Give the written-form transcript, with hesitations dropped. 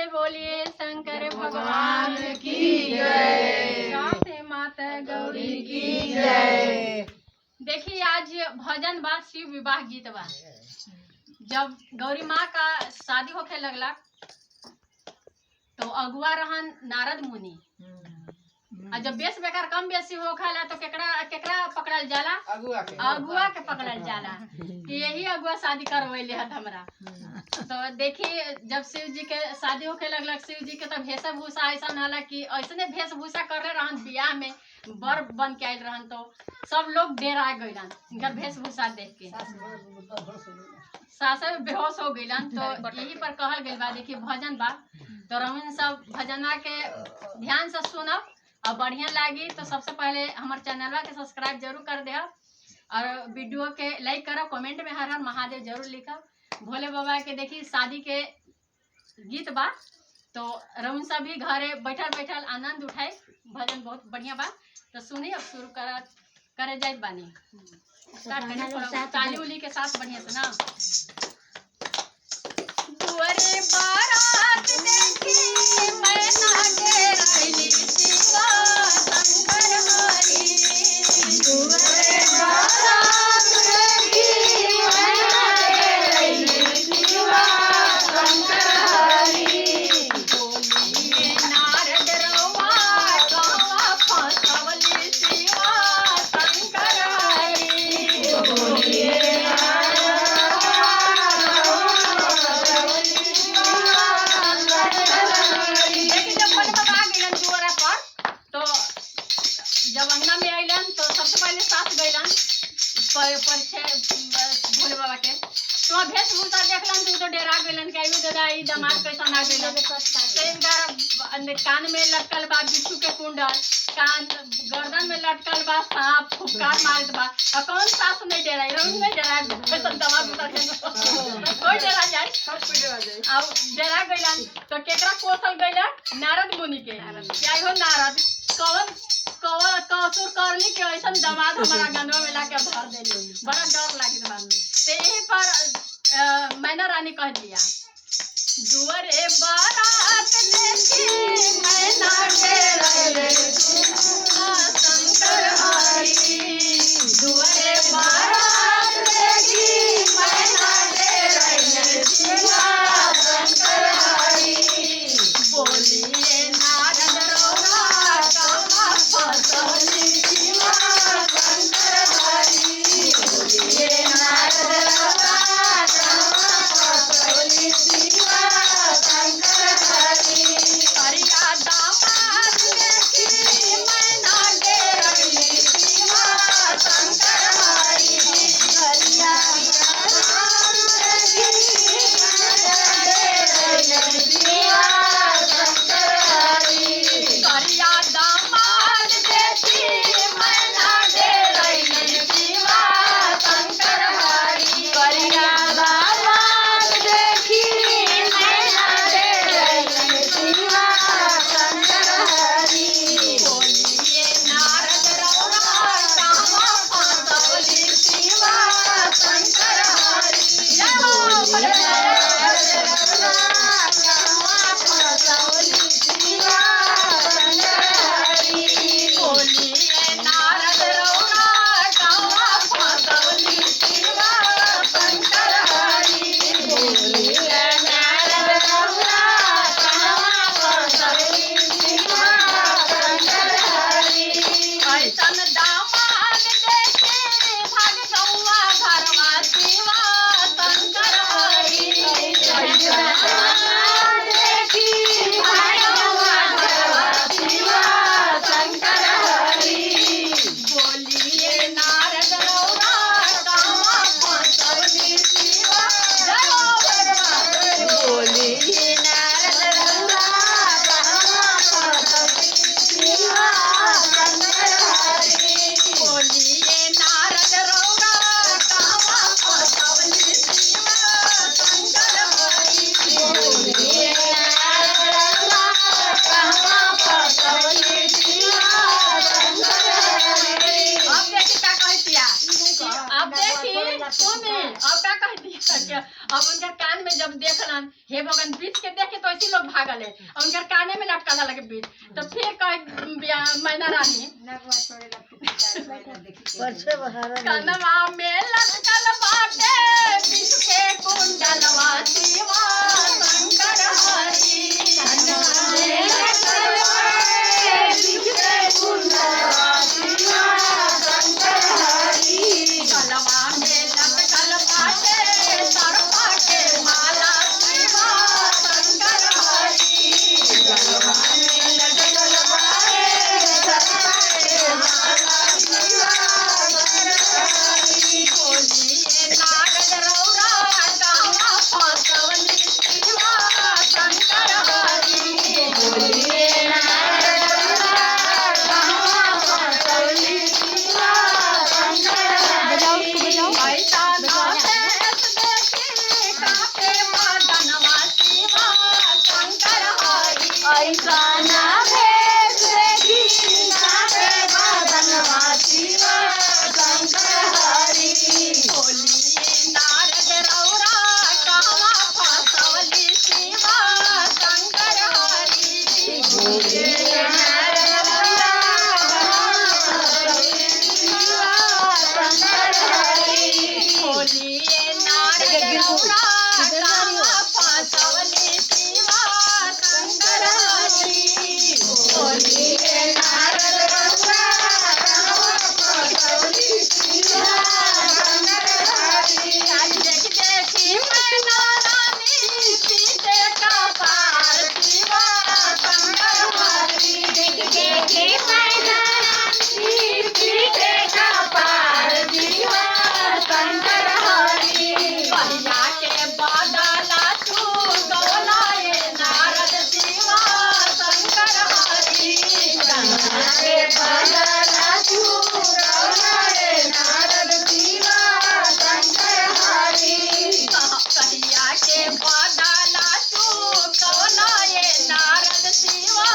से बोलिए शंकर भगवान की जय, गाते माता गौरी की जय। देखिए आज भजन बा, शिव विवाह गीत बा। जब गौरी माँ का शादी होखे लगला तो अगुआ रहन नारद मुनि। और जब बेस बेकार कम बेसी होखेला तो केकरा केकरा पकड़ल जाला? अगुआ के पकड़ल जाला कि यही अगुआ शादी करवैले हत हमरा। तो देखिए जब शिव जी के शादी होखे लगलक, शिव जी के तो वेशभूषा ऐसा हला कि ऐसने वेशभूषा करले रहन, बियाह में बर बन के आयल रहन तो सब लोग डेरा गइलन इनकर वेशभूषा देख के, सास बेहोश हो गइलन। तो यही पर कहल गइल बा, देखिए भजन बा तो रहुन सब भजना के ध्यान से सुनब और बढ़िया लागी तो सबसे पहले हमारे चैनलवा के सब्सक्राइब जरूर कर दे और वीडियो के लाइक करो, कमेंट में हर हर महादेव जरूर लिखब। भोले बाबा के देखी शादी के गीत बा तो रउन सब भी घरे बैठल बैठल आनंद उठाए। भजन बहुत बढ़िया बा तो सुनी। अब शुरू करे जाए बानी, ताली उली के साथ बढ़िया से ना। दुआरे बारात देखी मैं नागे रैली शिवा शंकर हरि, दुआरे बारात देखी मैं नागे रैली शिवा शंकर हरि। बोलिए नारद रउआ कहवा फंसवली शिवा शंकर हरि, बोलिए भोले बाबा के तो वेशभूषा देखलन तो डेरा गइलन कि आइयो दादा ई दामाद कैसन आ गइलन। इनका कान में लटकल बा बिच्छू के कुंडल, कान गर्दन में लटकल बा सांप, फुफकार मारत बा। और कौन सास नहीं डेरा रउन में डेरा कैसन दामाद उतर के कोई डेरा जाए, सब कोई डेरा जाए। अब डेरा गइलन तो केकरा कोसल गइलन? नारद मुनि के कि आइयो नारद कौन कसुर करली के ऐसा दामाद हमारा गंदवा में लाके भर देली, बड़ा डर लागित बा। ते यही पर मैना रानी कह दिया, दुआरे बारात देखी मैना डेराले शंकर हरि, दुआरे बारात देखी मैना डेराले शंकर हरि। बोलिए नारद रउआ कहवा फंसवली शिवा शंकर हरि, बोलिए नारद रउआ कहवा फंसवली शिवा शंकर हरि। करिया दामाद देखी मैना डेराले शिवा शंकर हरि, करिया दामाद देखी मैना डेराले शिवा शंकर हरि, करिया दामाद देखी मैना डेराले शिवा शंकर हरि, करिया दामाद देखी मैना डेराले शिवा शंकर हरि। बोलिए नारद रउआ कहवा फंसवली शिवा शंकर हरि, जय हो भोले रउआ कहवा फंसवली शिवा शंकर हरि। बोलिए नारद रउआ कहवा फंसवली शिवा शंकर हरि, बोलिए नारद रउआ कहवा फंसवली शिवा शंकर हरि। ऐसन दामाद देखे भाग गौआ घरवा शिवा शंकर हरि, ऐसन दामाद देखी भाग गौआ घरवा शिवा शंकर हरि। बोलिए नारद रउआ कहवा फंसवली शिवा, जय हो भगवान। बोलिए नारद रउआ कहवा फंसवली शिवा शंकर हरि, बोलिए नारद रउआ कहवा फंसवली शिवा शंकर हरि, बोलिए नारद रउआ कहवा फंसवली शिवा शंकर हरि। अब देखी का कहतिया, अब देखी सुनी अब का कहतिया। अब उनका कान में जब देखलन हे भगवान बीच के देखे तो देखी लोग भागल है और उनके काने में लटका लगे बीच। तो फिर कह मैना रानी कनवा में लटकल बाटे बिछ के कुंडलवा शिवा शंकर हरि। कनवा में लटकल बाटे बिछ के कुंडलवा शिवा शंकर हरि। कनवा में लटकल बाटे सर्पा के माला शिवा शंकर हरि। कनवा में लटकल बाटे सर्पा के माला शिवा बोलिए नारद रौरा गावा फसवनी शिवा शंकर हरि। बोलिए नारद रौरा गावा फसवनी शिवा शंकर हरि। ऐसा देश देखी कापे मदनवा शिवा शंकर हरि। ऐसा देश देखी कापे मदनवा शिवा शंकर हरि। बोलिए नारद रौरा कहवा फसवली शिवा शंकर हरि। बोलिए नारद रौरा कहवा फसवली शिवा शंकर हरि। बोलिए नारद रौरा कहवा फसवली शिवा शंकर हरि। बोलिए नारद रौरा कहवा फसवली शिवा शंकर हरि। देख देखी मैना रानी सीते का पार शिवा शंकर हरि। देख देखी मैना रानी सीते का पार शिवा शंकर हरि। कहिया के बादला तू गौलाए नारद शिवा शंकर हरि। कहिया के बादला तू गौलाए नारद शिवा शंकर हरि। कहिया के बादला तू गौलाए नारद शिवा